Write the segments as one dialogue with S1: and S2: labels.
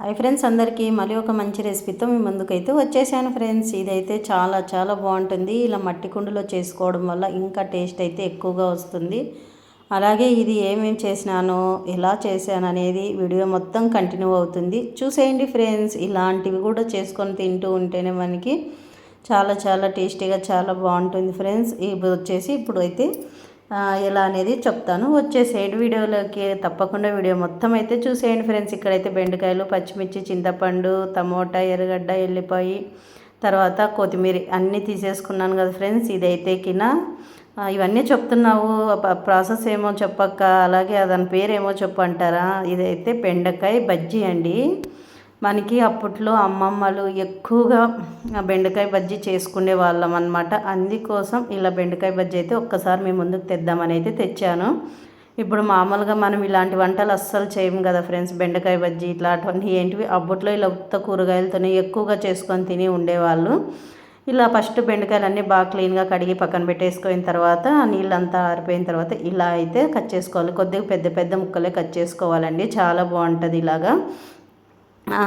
S1: Hi friends, అందరికీ మళ్ళీ ఒక మంచి రెసిపీతో మీ ముందుకైతే వచ్చేసాను ఫ్రెండ్స్. ఇదైతే చాలా చాలా బాగుంటుంది. ఇలా మట్టి కుండలో చేసుకోవడం వల్ల ఇంకా టేస్ట్ అయితే ఎక్కువగా వస్తుంది. అలాగే ఇది ఏమేమి చేసినానో ఎలా చేశాను అనేది వీడియో మొత్తం కంటిన్యూ అవుతుంది, చూసేయండి ఫ్రెండ్స్. ఇలాంటివి కూడా చేసుకొని తింటూ ఉంటేనే మనకి చాలా చాలా టేస్టీగా చాలా బాగుంటుంది ఫ్రెండ్స్. ఇప్పుడు అయితే ఎలా అనేది చెప్తాను, వచ్చేసేయండి వీడియోలోకి. తప్పకుండా వీడియో మొత్తం అయితే చూసేయండి ఫ్రెండ్స్. ఇక్కడైతే బెండకాయలు, పచ్చిమిర్చి, చింతపండు, టమోటా, ఎర్రగడ్డ, ఎల్లిపాయ, తర్వాత కొత్తిమీర అన్నీ తీసేసుకున్నాను కదా ఫ్రెండ్స్. ఇదైతే ఇవన్నీ చెప్తున్నావు, ప్రాసెస్ ఏమో చెప్పక్క, అలాగే దాని పేరేమో చెప్పంటారా. ఇదైతే బెండకాయ బజ్జీ అండి. మనకి అప్పట్లో అమ్మమ్మలు ఎక్కువగా బెండకాయ బజ్జీ చేసుకునే వాళ్ళం అనమాట. అందుకోసం ఇలా బెండకాయ బజ్జీ అయితే ఒక్కసారి మేము ముందుకు తెద్దామని అయితే తెచ్చాను. ఇప్పుడు మామూలుగా మనం ఇలాంటి వంటలు అస్సలు చేయము కదా ఫ్రెండ్స్. బెండకాయ బజ్జీ ఇట్లాంటివన్నీ ఏంటివి అప్పట్లో ఇలా ఉత్త కూరగాయలతోనే ఎక్కువగా చేసుకొని తిని ఉండేవాళ్ళు. ఇలా ఫస్ట్ బెండకాయలన్నీ బాగా క్లీన్గా కడిగి పక్కన పెట్టేసుకున్న తర్వాత నీళ్ళంతా ఆరిపోయిన తర్వాత ఇలా అయితే కట్ చేసుకోవాలి. కొద్దిగా పెద్ద పెద్ద ముక్కలే కట్ చేసుకోవాలండి, చాలా బాగుంటుంది ఇలాగా.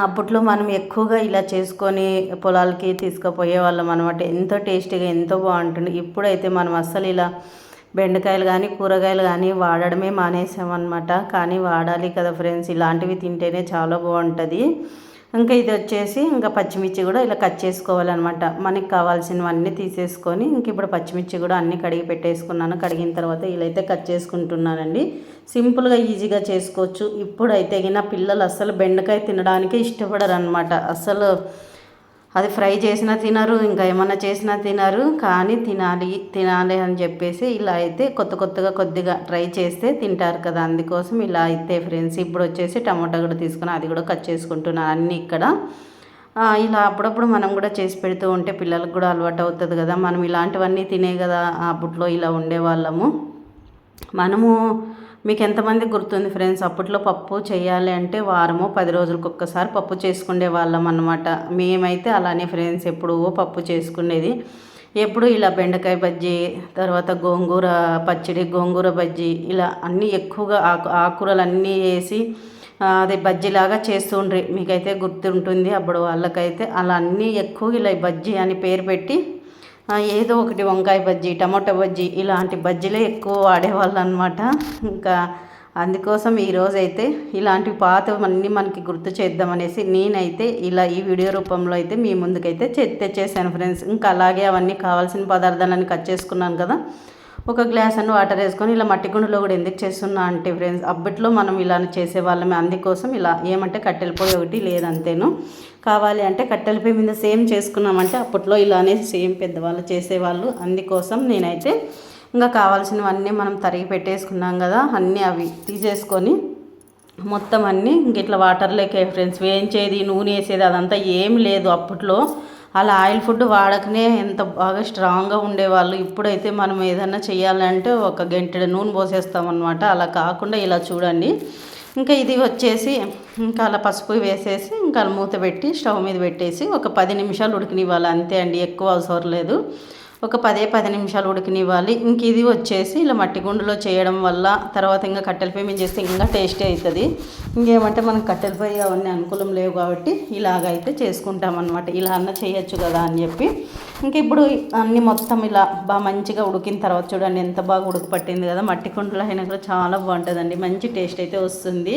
S1: అప్పట్లో మనం ఎక్కువగా ఇలా చేసుకొని పొలాలకి తీసుకుపోయే వాళ్ళం అనమాట. ఎంతో టేస్టీగా ఎంతో బాగుంటుంది. ఇప్పుడైతే మనం అస్సలు ఇలా బెండకాయలు కానీ కూరగాయలు కానీ వాడడమే మానేసామన్నమాట. కానీ వాడాలి కదా ఫ్రెండ్స్, ఇలాంటివి తింటేనే చాలా బాగుంటుంది. ఇంకా ఇది వచ్చేసి ఇంకా పచ్చిమిర్చి కూడా ఇలా కట్ చేసుకోవాలన్నమాట. మనకి కావాల్సినవన్నీ తీసేసుకొని ఇప్పుడు పచ్చిమిర్చి కూడా అన్నీ కడిగి పెట్టేసుకున్నాను. కడిగిన తర్వాత ఇలా అయితే కట్ చేసుకుంటున్నానండి. సింపుల్గా ఈజీగా చేసుకోవచ్చు. ఇప్పుడైతే పిల్లలు అస్సలు బెండకాయ తినడానికి ఇష్టపడరు అనమాట. అస్సలు అది ఫ్రై చేసినా తినరు, ఇంకా ఏమన్నా చేసినా తినరు. కానీ తినాలి అని చెప్పేసి ఇలా అయితే కొత్తగా కొద్దిగా ట్రై చేస్తే తింటారు కదా, అందుకోసం ఇలా అయితే ఫ్రెండ్స్. ఇప్పుడు వచ్చేసి టమాటా కూడా తీసుకుని అది కూడా కట్ చేసుకుంటున్నాను అన్నీ ఇక్కడ. ఇలా అప్పుడప్పుడు మనం కూడా చేసి పెడుతూ ఉంటే పిల్లలకు కూడా అలవాటు అవుతుంది కదా. మనం ఇలాంటివన్నీ తినే కదా అప్పట్లో ఇలా ఉండేవాళ్ళము మనము. మీకు ఎంతమంది గుర్తుంది ఫ్రెండ్స్, అప్పట్లో పప్పు చేయాలి అంటే వారమో 10 రోజులకు ఒక్కసారి పప్పు చేసుకునే వాళ్ళం అన్నమాట. మేమైతే అలానే ఫ్రెండ్స్, ఎప్పుడూ పప్పు చేసుకునేది. ఎప్పుడు ఇలా బెండకాయ బజ్జీ, తర్వాత గోంగూర పచ్చడి, గోంగూర బజ్జీ, ఇలా అన్నీ ఎక్కువగా ఆకుకూరలు అన్నీ వేసి అదే బజ్జీలాగా చేస్తుండ్రి. మీకైతే గుర్తుంటుంది అప్పుడు వాళ్ళకైతే. అలా అన్నీ ఎక్కువ ఇలా బజ్జీ అని పేరు పెట్టి ఏదో ఒకటి వంకాయ బజ్జీ, టమాటో బజ్జీ ఇలాంటి బజ్జీలే ఎక్కువ వాడేవాళ్ళు అనమాట. ఇంకా అందుకోసం ఈరోజైతే ఇలాంటి పాతవన్నీ మనకి గుర్తు చేద్దామనేసి నేనైతే ఇలా ఈ వీడియో రూపంలో అయితే మీ ముందుకైతే తెచ్చేసాను ఫ్రెండ్స్. ఇంకా అలాగే అవన్నీ కావాల్సిన పదార్థాలన్నీ కట్ చేసుకున్నాను కదా. ఒక గ్లాస్ అన్ని వాటర్ వేసుకొని ఇలా మట్టి కుండలో కూడా ఎందుకు చేస్తున్నా అంటే ఫ్రెండ్స్, అప్పట్లో మనం ఇలా చేసేవాళ్ళమే. అందుకోసం ఇలా ఏమంటే కట్టెల పొయ్యి ఒకటి లేదంతేను. కావాలి అంటే కట్టెల పొయ్యి మీద సేమ్ చేసుకున్నామంటే అప్పట్లో ఇలానే సేమ్ పెద్దవాళ్ళు చేసేవాళ్ళు. అందుకోసం నేనైతే ఇంకా కావాల్సినవన్నీ మనం తరిగి పెట్టేసుకున్నాం కదా, అన్నీ అవి తీసేసుకొని మొత్తం అన్నీ ఇట్లా వాటర్లోకే ఫ్రెండ్స్ వేయించేది, నూనె వేసేది అదంతా ఏం లేదు అప్పట్లో. అలా ఆయిల్ ఫుడ్ వాడకనే ఎంత బాగా స్ట్రాంగ్గా ఉండేవాళ్ళు. ఇప్పుడైతే మనం ఏదైనా చేయాలంటే ఒక గంటెడు నూనె పోసేస్తామన్నమాట. అలా కాకుండా ఇలా చూడండి. ఇంకా ఇది వచ్చేసి ఇంకా అలా పసుపు వేసేసి ఇంకా మూత పెట్టి స్టవ్ మీద పెట్టేసి ఒక 10 నిమిషాలు ఉడికినివ్వాలి, అంతే అండి, ఎక్కువ అవసరం లేదు. ఒక 10 నిమిషాలు ఉడికినివ్వాలి. ఇంక ఇది వచ్చేసి ఇలా మట్టి గుండులో చేయడం వల్ల తర్వాత ఇంకా కట్టెల పొయ్యి మీద చేస్తే ఇంకా టేస్టీ అవుతుంది. ఇంకేమంటే మనకు కట్టెల పొయ్యి అవన్నీ అనుకూలం లేవు కాబట్టి ఇలాగైతే చేసుకుంటాం అనమాట. ఇలా అన్న చేయొచ్చు కదా అని చెప్పి ఇంక ఇప్పుడు అన్నీ మొత్తం ఇలా బాగా మంచిగా ఉడికిన తర్వాత చూడండి ఎంత బాగా ఉడకపట్టింది కదా. మట్టి కుండలో అయినా కూడా చాలా బాగుంటుందండి, మంచి టేస్ట్ అయితే వస్తుంది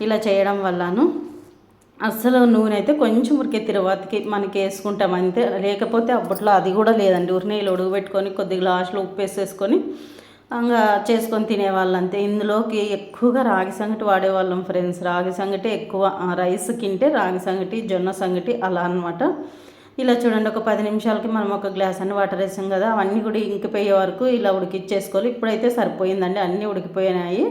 S1: ఇలా చేయడం వల్లను. అస్సలు నూనె అయితే కొంచెం ఉరికే తర్వాతకి మనకి వేసుకుంటాం అంతే. లేకపోతే అప్పట్లో అది కూడా లేదండి, నీళ్ళు ఉడకబెట్టుకొని కొద్దిగా లాస్ట్లో ఉప్పు వేసేసుకొని ఇంకా చేసుకొని తినేవాళ్ళు అంతే. ఇందులోకి ఎక్కువగా రాగి సంగటి వాడేవాళ్ళం ఫ్రెండ్స్. రాగి సంగటి ఎక్కువ, రైస్ తింటే రాగి సంగటి, జొన్న సంగటి అలా అనమాట. ఇలా చూడండి ఒక 10 నిమిషాలకి మనం ఒక గ్లాస్ అన్ని వాటర్ వేసాం కదా, అవన్నీ కూడా ఇంకిపోయే వరకు ఇలా ఉడికిచ్చేసుకోవాలి. ఇప్పుడైతే సరిపోయిందండి, అన్నీ ఉడికిపోయినాయి.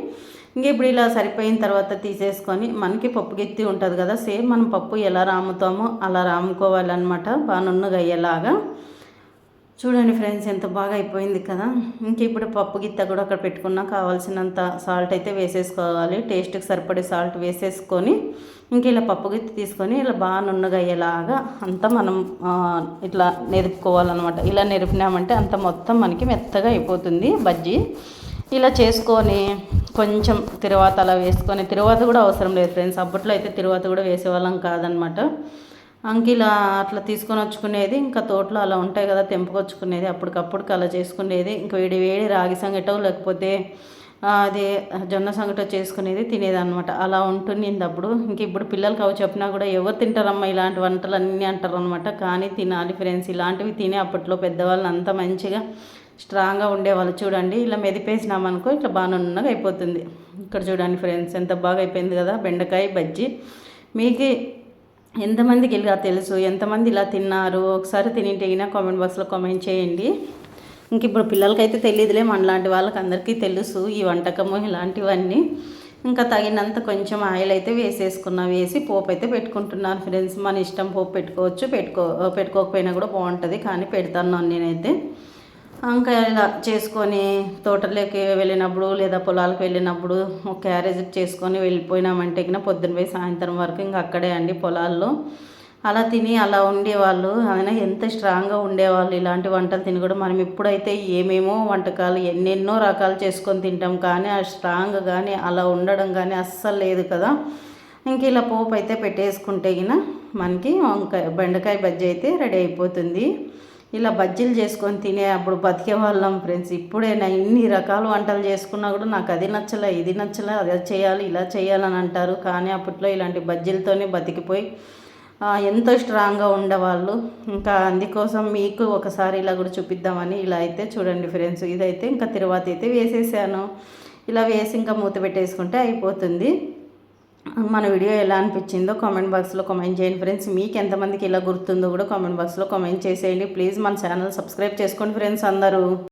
S1: ఇప్పుడు ఇలా సరిపోయిన తర్వాత తీసేసుకొని మనకి పప్పు గిత్తి ఉంటుంది కదా, సేమ్ మనం పప్పు ఎలా రాముతామో అలా రాముకోవాలన్నమాట, బాగా నున్నగా అయ్యేలాగా. చూడండి ఫ్రెండ్స్ ఎంత బాగా అయిపోయింది కదా. ఇప్పుడు పప్పు గిత్త కూడా అక్కడ పెట్టుకున్నా కావాల్సినంత సాల్ట్ అయితే వేసేసుకోవాలి. టేస్ట్కి సరిపడే సాల్ట్ వేసేసుకొని ఇలా పప్పు గిత్తి తీసుకొని ఇలా బాగా నున్నగా అయ్యేలాగా అంతా మనం ఇట్లా నెరుపుకోవాలన్నమాట. ఇలా నెరిపినామంటే అంత మొత్తం మనకి మెత్తగా అయిపోతుంది బజ్జీ. ఇలా చేసుకొని కొంచెం తిరువాత అలా వేసుకొని, తిరువాత కూడా అవసరం లేదు ఫ్రెండ్స్, అప్పట్లో అయితే తిరువాత కూడా వేసేవాళ్ళం కాదనమాట. ఇలా అట్లా తీసుకొని వచ్చుకునేది, ఇంకా తోటలో అలా ఉంటాయి కదా తెంపుకొచ్చుకునేది, అప్పటికప్పుడు అలా చేసుకునేది. ఇంకా వేడి వేడి రాగి సంగటో లేకపోతే అది జొన్న సంగటో చేసుకునేది తినేదన్నమాట. అలా ఉంటుండింది అప్పుడు. ఇంక ఇప్పుడు పిల్లలకి అవి చెప్పినా కూడా ఎవరు తింటారమ్మా ఇలాంటి వంటలు అన్నీ అంటారు అనమాట. కానీ తినాలి ఫ్రెండ్స్, ఇలాంటివి తినే అప్పట్లో పెద్దవాళ్ళు అంత మంచిగా స్ట్రాంగ్గా ఉండేవాళ్ళు. చూడండి ఇలా మెదిపేసినామనుకో ఇట్లా బాగా నున్నగా అయిపోతుంది. ఇక్కడ చూడండి ఫ్రెండ్స్ ఎంత బాగా అయిపోయింది కదా బెండకాయ బజ్జీ. మీకు ఎంతమందికి ఇలా తెలుసు, ఎంతమంది ఇలా తిన్నారు, ఒకసారి తినింటే అయినా కామెంట్ బాక్స్లో కామెంట్ చేయండి. ఇంక ఇప్పుడు పిల్లలకైతే తెలియదులే, మనలాంటి వాళ్ళకి అందరికీ తెలుసు ఈ వంటకము ఇలాంటివన్నీ. ఇంకా తగినంత కొంచెం ఆయిల్ అయితే వేసి పోపు అయితే పెట్టుకుంటున్నాను ఫ్రెండ్స్. మన ఇష్టం, పోపు పెట్టుకోవచ్చు, పెట్టుకోకపోయినా కూడా బాగుంటుంది, కానీ పెడతాను నేనైతే. ఇంకా ఇలా చేసుకొని తోటలోకి వెళ్ళినప్పుడు లేదా పొలాలకు వెళ్ళినప్పుడు ఒక క్యారేజ్ చేసుకొని వెళ్ళిపోయినామంటే ఇంకా పొద్దున పోయి సాయంత్రం వరకు ఇంకా అక్కడే అండి పొలాల్లో. అలా తిని అలా ఉండేవాళ్ళు. అయినా ఎంత స్ట్రాంగ్గా ఉండేవాళ్ళు ఇలాంటి వంటలు తిని కూడా. మనం ఇప్పుడైతే ఏమేమో వంటకాలు ఎన్నెన్నో రకాలు చేసుకొని తింటాం, కానీ ఆ స్ట్రాంగ్ కానీ అలా ఉండడం కానీ అస్సలు లేదు కదా. ఇంక ఇలా పోపు అయితే పెట్టేసుకుంటే మనకి బెండకాయ బజ్జీ అయితే రెడీ అయిపోతుంది. ఇలా బజ్జీలు చేసుకొని తినే అప్పుడు బతికే వాళ్ళం ఫ్రెండ్స్. ఇప్పుడైనా ఇన్ని రకాల వంటలు చేసుకున్నా కూడా నాకు అది నచ్చలే, ఇది నచ్చలే, అది చేయాలి ఇలా చేయాలని అంటారు. కానీ అప్పట్లో ఇలాంటి బజ్జీలతోనే బతికిపోయి ఎంతో స్ట్రాంగ్గా ఉండేవాళ్ళు. ఇంకా అందుకోసం మీకు ఒకసారి ఇలా కూడా చూపిద్దామని ఇలా అయితే చూడండి ఫ్రెండ్స్. ఇదైతే ఇంకా తిరువాత అయితే వేసేసాను. ఇలా వేసి ఇంకా మూత పెట్టేసుకుంటే అయిపోతుంది. మన వీడియో ఎలా అనిపించిందో కామెంట్ బాక్స్లో కామెంట్ చేయండి ఫ్రెండ్స్. మీకు ఎంతమందికి ఇలా గుర్తుందో కూడా కామెంట్ బాక్స్లో కామెంట్ చేసేయండి ప్లీజ్. మన ఛానల్ సబ్స్క్రైబ్ చేసుకోండి ఫ్రెండ్స్ అందరూ.